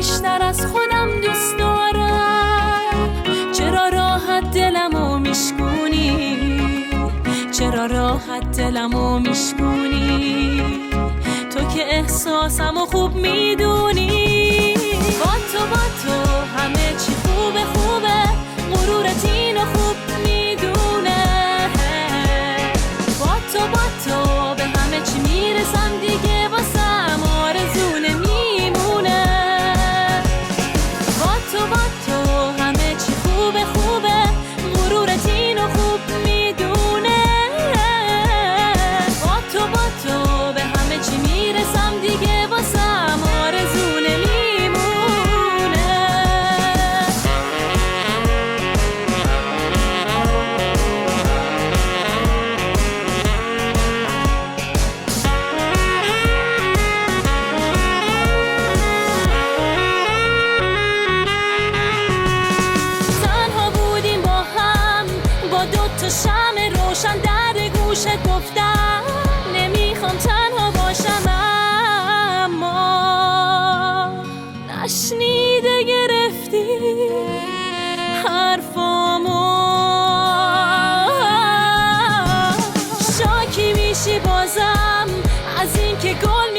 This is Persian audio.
بیشتر از خودم دوست دارم. چرا راحت دلمو میشکونی، چرا راحت دلمو میشکونی، تو که احساسمو خوب میدونی. با تو همه چی خوبه خوبه، غرورت اینو خوب میدونه. با تو به همه چی میرسم دیگه، واسم آرزو نمیمونه. با تو همه چی خوبه خوبه، غرورت اینو خوب میدونه. با تو به همه چی میرسم دیگه، واسم آرزو نمیمونه. شمع روشن در گوشت گفتم نمیخوام تنها باشم، اما نشنیده گرفتی حرفامو. شاکی میشی بازم از این که گل